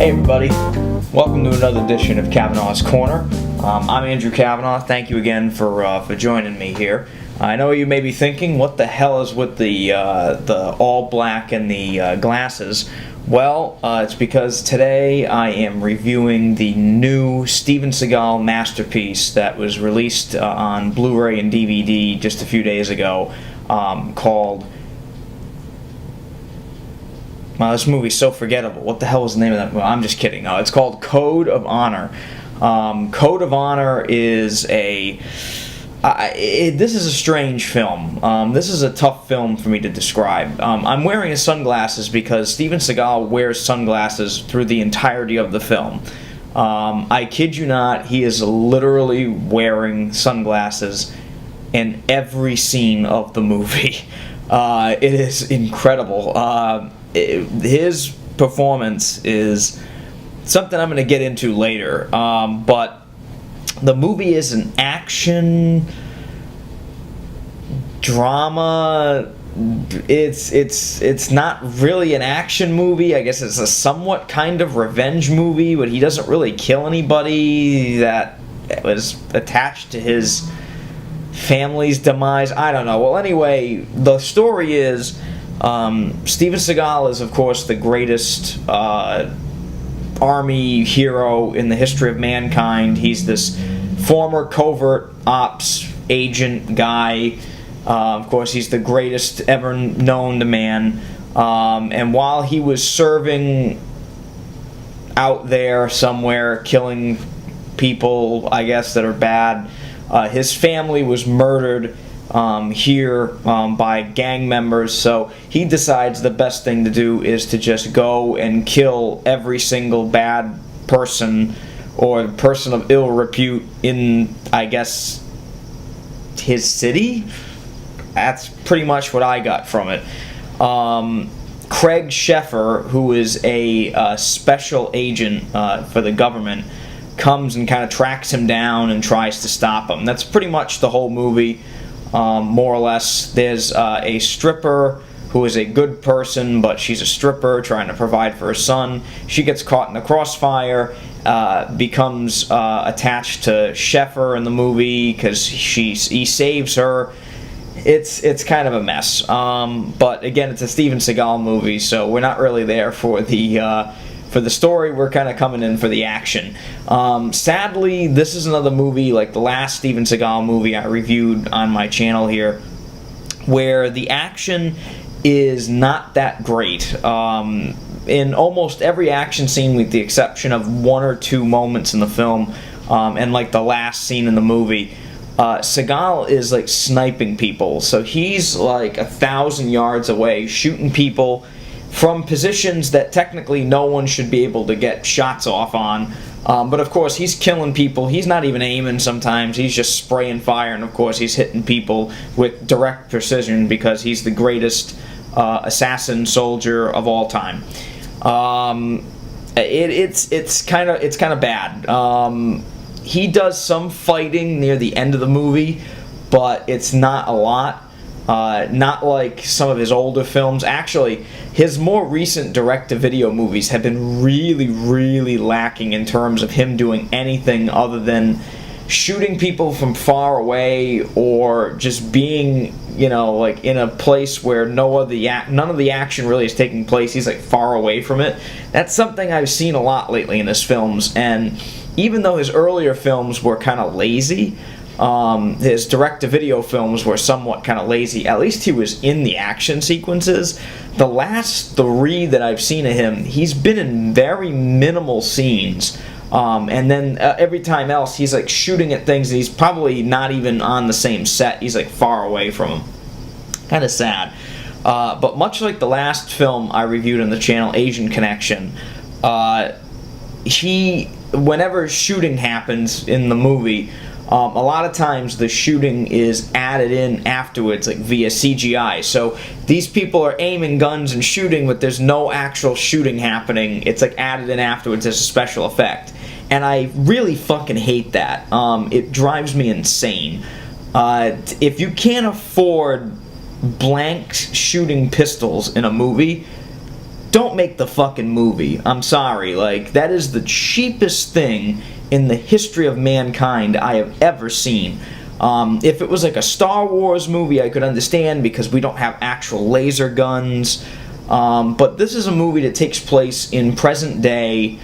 Hey everybody, welcome to another edition of Cavanaugh's Corner. I'm Andrew Cavanaugh. Thank you again for joining me here. I know you may be thinking, what the hell is with the all black and the glasses? Well, it's because today I am reviewing the new Steven Seagal masterpiece that was released on Blu-ray and DVD just a few days ago, called... Wow, this movie's so forgettable. What the hell was the name of that movie? I'm just kidding. No, it's called Code of Honor. Code of Honor is a... this is a strange film. This is a tough film for me to describe. I'm wearing his sunglasses because Steven Seagal wears sunglasses through the entirety of the film. I kid you not, he is literally wearing sunglasses in every scene of the movie. It is incredible. His performance is something I'm going to get into later, but the movie is an action drama. It's not really an action movie. I guess it's a somewhat kind of revenge movie, but he doesn't really kill anybody that was attached to his family's demise. I don't know. Well, anyway, the story is Steven Seagal is, of course, the greatest army hero in the history of mankind. He's this former covert ops agent guy. Of course, he's the greatest ever known to man. And while he was serving out there somewhere, killing people, I guess, that are bad, his family was murdered here by gang members, so he decides the best thing to do is to just go and kill every single bad person or person of ill repute in, I guess, his city. That's pretty much what I got from it. Craig Sheffer, who is a special agent for the government, comes and kind of tracks him down and tries to stop him. That's pretty much the whole movie. More or less. There's a stripper who is a good person, but she's a stripper trying to provide for her son. She gets caught in the crossfire, becomes attached to Sheffer in the movie because he saves her. It's kind of a mess. But again, it's a Steven Seagal movie, so we're not really there for the story. We're kind of coming in for the action. Sadly, this is another movie like the last Steven Seagal movie I reviewed on my channel here, where the action is not that great. In almost every action scene, with the exception of one or two moments in the film, and like the last scene in the movie, Seagal is like sniping people. So he's like 1,000 yards away shooting people from positions that technically no one should be able to get shots off on. But of course, he's killing people. He's not even aiming sometimes. He's just spraying fire, and of course, he's hitting people with direct precision because he's the greatest assassin soldier of all time. It's kind of bad. He does some fighting near the end of the movie, but it's not a lot. Not like some of his older films. Actually, his more recent direct-to-video movies have been really, really lacking in terms of him doing anything other than shooting people from far away or just being, like in a place where none of the action really is taking place. He's like far away from it. That's something I've seen a lot lately in his films, and even though his earlier films were kind of lazy, his direct-to-video films were somewhat kind of lazy. At least he was in the action sequences. The last three that I've seen of him, he's been in very minimal scenes. And then every time else, he's like shooting at things, and he's probably not even on the same set. He's like far away from them. Kind of sad. But much like the last film I reviewed on the channel, Asian Connection, whenever shooting happens in the movie, a lot of times the shooting is added in afterwards, like via CGI. So these people are aiming guns and shooting, but there's no actual shooting happening. It's like added in afterwards as a special effect. And I really fucking hate that. It drives me insane. If you can't afford blank shooting pistols in a movie, don't make the fucking movie. I'm sorry. Like, that is the cheapest thing in the history of mankind I have ever seen. If it was like a Star Wars movie, I could understand because we don't have actual laser guns. But this is a movie that takes place in present day,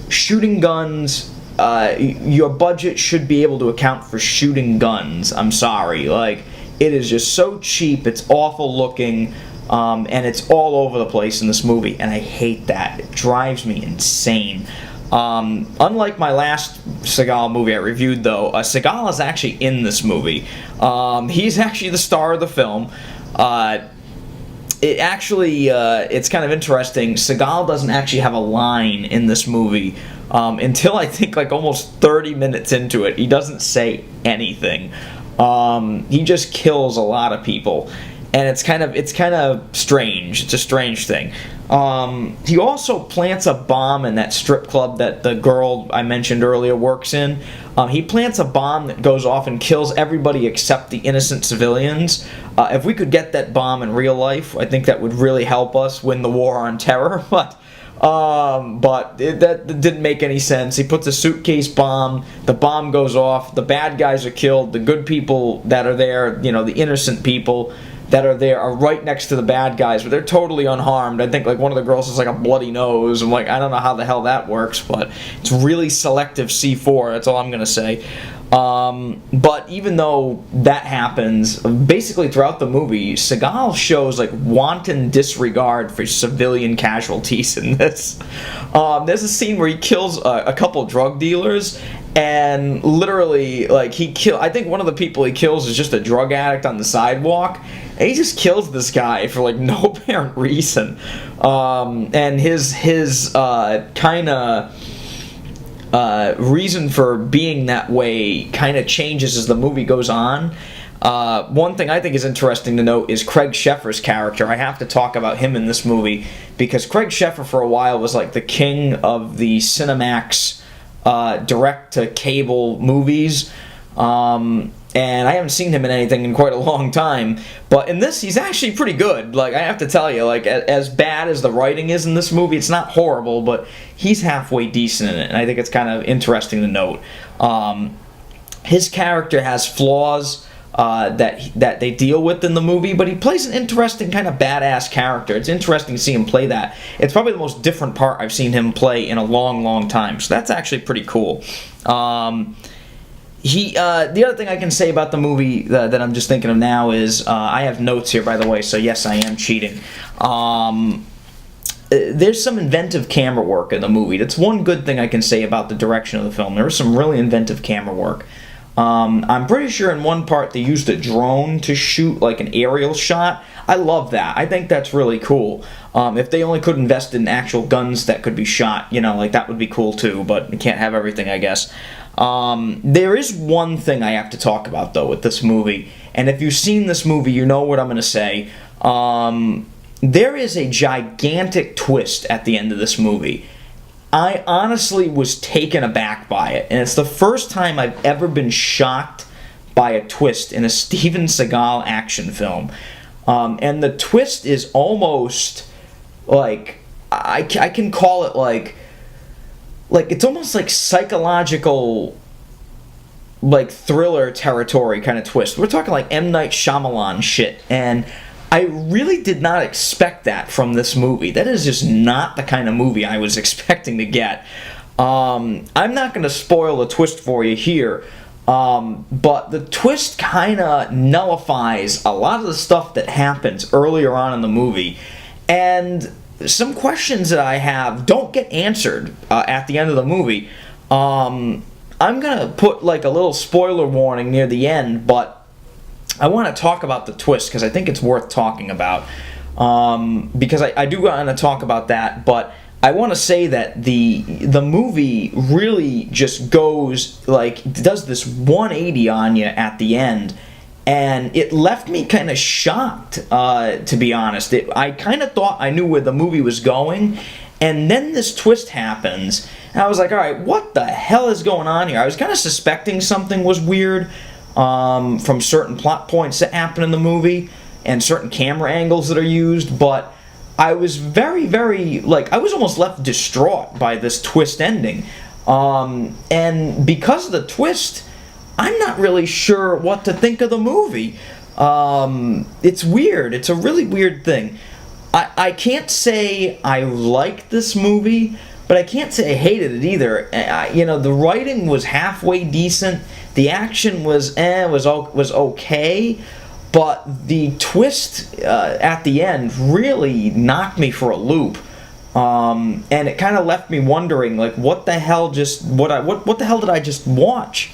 shooting guns. Your budget should be able to account for shooting guns. I'm sorry. Like, it is just so cheap, it's awful looking, and it's all over the place in this movie, and I hate that. It drives me insane. Unlike my last Seagal movie I reviewed, though, Seagal is actually in this movie. He's actually the star of the film. It's kind of interesting. Seagal doesn't actually have a line in this movie until I think like almost 30 minutes into it. He doesn't say anything. He just kills a lot of people, and it's kind of strange. It's a strange thing. He also plants a bomb in that strip club that the girl I mentioned earlier works in. He plants a bomb that goes off and kills everybody except the innocent civilians. If we could get that bomb in real life, I think that would really help us win the war on terror. But that didn't make any sense. He puts a suitcase bomb, the bomb goes off, the bad guys are killed, the good people that are there, you know, the innocent people that are there are right next to the bad guys, but they're totally unharmed. I think like one of the girls has like a bloody nose. I'm like, I don't know how the hell that works, but it's really selective C4, that's all I'm gonna say. But even though that happens, basically throughout the movie, Seagal shows like wanton disregard for civilian casualties in this. There's a scene where he kills a couple drug dealers, and literally, like, I think one of the people he kills is just a drug addict on the sidewalk, and he just kills this guy for like no apparent reason. And his kind of reason for being that way kind of changes as the movie goes on. One thing I think is interesting to note is Craig Sheffer's character. I have to talk about him in this movie because Craig Sheffer for a while was like the king of the Cinemax direct-to-cable movies. And I haven't seen him in anything in quite a long time, but in this, he's actually pretty good. Like, I have to tell you, like, as bad as the writing is in this movie, it's not horrible, but he's halfway decent in it, and I think it's kind of interesting to note. His character has flaws that they deal with in the movie, but he plays an interesting kind of badass character. It's interesting to see him play that. It's probably the most different part I've seen him play in a long, long time, so that's actually pretty cool. The other thing I can say about the movie that I'm just thinking of now is, I have notes here, by the way, so yes, I am cheating. There's some inventive camera work in the movie. That's one good thing I can say about the direction of the film. There was some really inventive camera work. I'm pretty sure in one part they used a drone to shoot like an aerial shot. I love that. I think that's really cool. If they only could invest in actual guns that could be shot, you know, like that would be cool too, but you can't have everything, I guess. There is one thing I have to talk about, though, with this movie, and if you've seen this movie, you know what I'm going to say. There is a gigantic twist at the end of this movie. I honestly was taken aback by it, and it's the first time I've ever been shocked by a twist in a Steven Seagal action film. And the twist is almost, like, I can call it, like it's almost like psychological, like thriller territory kind of twist. We're talking like M. Night Shyamalan shit, and I really did not expect that from this movie. That is just not the kind of movie I was expecting to get. I'm not going to spoil the twist for you here, but the twist kind of nullifies a lot of the stuff that happens earlier on in the movie, and some questions that I have don't get answered at the end of the movie. I'm gonna put like a little spoiler warning near the end, but I want to talk about the twist because I think it's worth talking about. Because I do want to talk about that, but I want to say that the movie really just goes, like, does this 180 on you at the end. And it left me kind of shocked, to be honest. I kind of thought I knew where the movie was going, and then this twist happens, and I was like, alright, what the hell is going on here? I was kind of suspecting something was weird from certain plot points that happen in the movie, and certain camera angles that are used, but I was very, like, I was almost left distraught by this twist ending. And because of the twist, I'm not really sure what to think of the movie. It's weird. It's a really weird thing. I can't say I liked this movie, but I can't say I hated it either. The writing was halfway decent. The action was okay, but the twist at the end really knocked me for a loop. And it kind of left me wondering, like, what the hell did I just watch?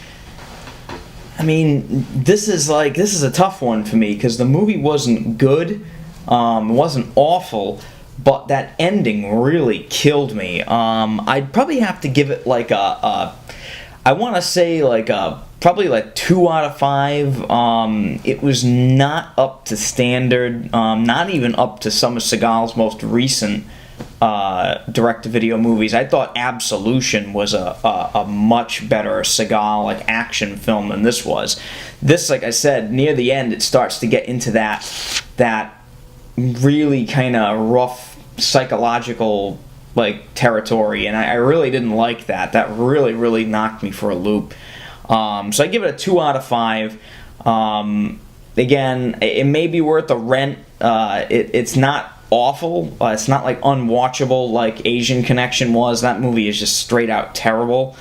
I mean, this is a tough one for me, because the movie wasn't good, it wasn't awful, but that ending really killed me. I'd probably have to give it like I want to say like probably like 2 out of 5. It was not up to standard, not even up to some of Seagal's most recent direct-to-video movies. I thought Absolution was a much better Seagal like action film than this was. This, like I said, near the end, it starts to get into that really kind of rough psychological like territory, and I really didn't like that. That really knocked me for a loop. So I give it a 2 out of 5. Again, it may be worth a rent. It's not awful. It's not like unwatchable like Asian Connection was. That movie is just straight out terrible.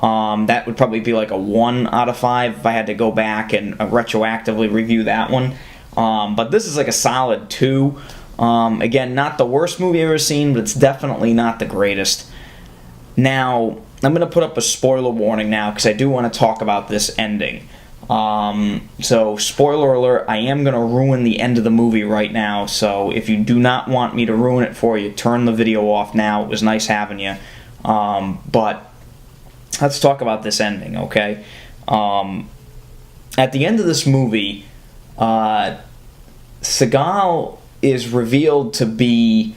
That would probably be like a 1 out of 5 if I had to go back and retroactively review that one. But this is like a solid 2. Again, not the worst movie I've ever seen, but it's definitely not the greatest. Now, I'm going to put up a spoiler warning now, because I do want to talk about this ending. So, spoiler alert, I am going to ruin the end of the movie right now, so if you do not want me to ruin it for you, turn the video off now. It was nice having you. But let's talk about this ending, okay? At the end of this movie, Seagal is revealed to be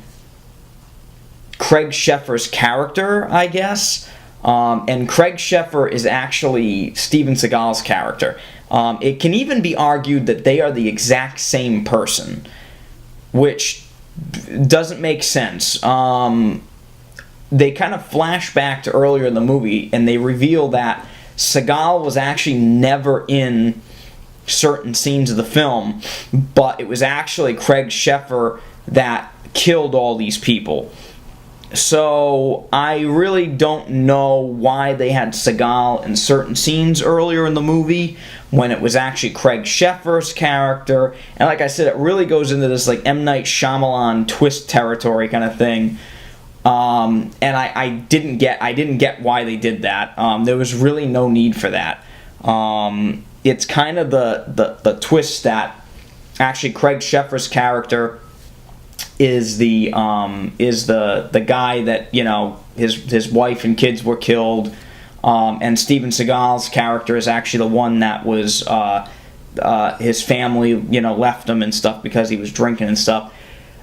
Craig Sheffer's character, I guess. And Craig Sheffer is actually Steven Seagal's character. It can even be argued that they are the exact same person, which doesn't make sense. They kind of flash back to earlier in the movie, and they reveal that Seagal was actually never in certain scenes of the film, but it was actually Craig Sheffer that killed all these people. So I really don't know why they had Seagal in certain scenes earlier in the movie when it was actually Craig Sheffer's character. And like I said, it really goes into this like M. Night Shyamalan twist territory kind of thing. And I didn't get why they did that. There was really no need for that. It's kind of the twist that actually Craig Sheffer's character is the guy that, you know, his wife and kids were killed, and Steven Seagal's character is actually the one that was his family, you know, left him and stuff because he was drinking and stuff.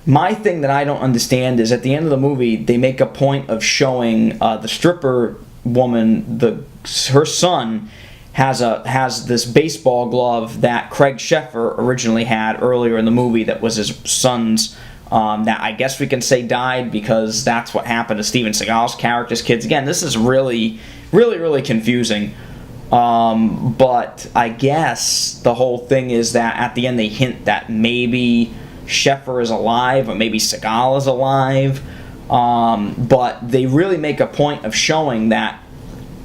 My thing that I don't understand is at the end of the movie they make a point of showing the stripper woman, her son has this baseball glove that Craig Sheffer originally had earlier in the movie that was his son's. That I guess we can say died, because that's what happened to Steven Seagal's character's kids. Again, this is really confusing. But I guess the whole thing is that at the end they hint that maybe Sheffer is alive or maybe Seagal is alive. But they really make a point of showing that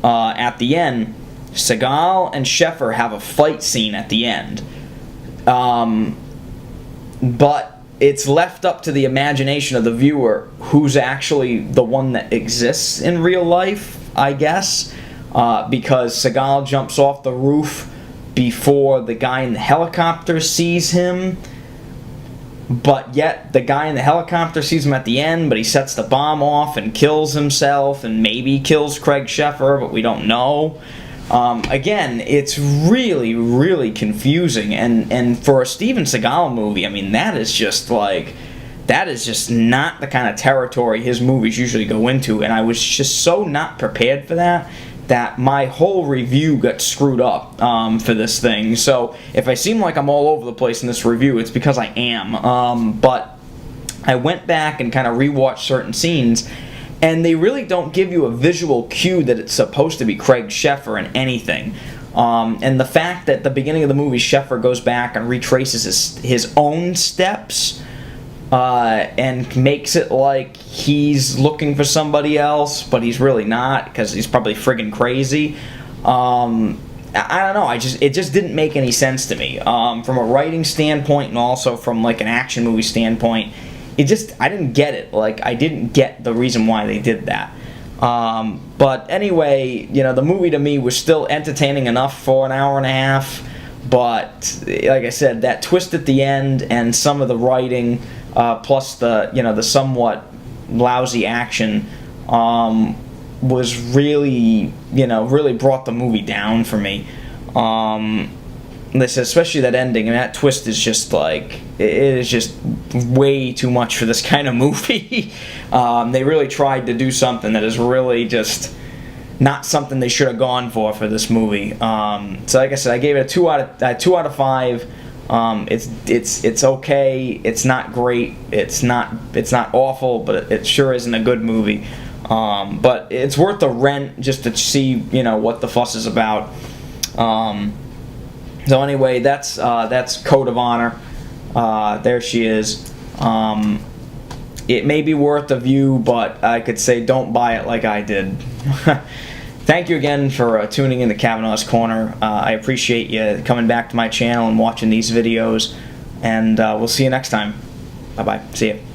at the end, Seagal and Sheffer have a fight scene at the end. But it's left up to the imagination of the viewer who's actually the one that exists in real life, I guess, because Seagal jumps off the roof before the guy in the helicopter sees him, but yet the guy in the helicopter sees him at the end, but he sets the bomb off and kills himself and maybe kills Craig Sheffer, but we don't know. Again, it's really confusing, and for a Steven Seagal movie, I mean, that is just not the kind of territory his movies usually go into, and I was just so not prepared for that my whole review got screwed up for this thing. So if I seem like I'm all over the place in this review, it's because I am. But I went back and kind of rewatched certain scenes, and they really don't give you a visual cue that it's supposed to be Craig Sheffer in anything. And the fact that at the beginning of the movie, Sheffer goes back and retraces his own steps and makes it like he's looking for somebody else, but he's really not, because he's probably friggin' crazy. I don't know. It just didn't make any sense to me from a writing standpoint, and also from like an action movie standpoint. I didn't get it. Like, I didn't get the reason why they did that. But anyway, the movie to me was still entertaining enough for an hour and a half. But like I said, that twist at the end and some of the writing, plus the somewhat lousy action, was really brought the movie down for me. Especially that ending, and that twist is just like, it is just way too much for this kind of movie. They really tried to do something that is really just not something they should have gone for this movie. So like I said, I gave it a 2 out of 5. It's okay. It's not great. It's not awful, but it sure isn't a good movie. But it's worth the rent just to see what the fuss is about. So anyway, that's Code of Honor. There she is. It may be worth a view, but I could say don't buy it like I did. Thank you again for tuning in to Cavanaugh's Corner. I appreciate you coming back to my channel and watching these videos. And we'll see you next time. Bye-bye. See ya.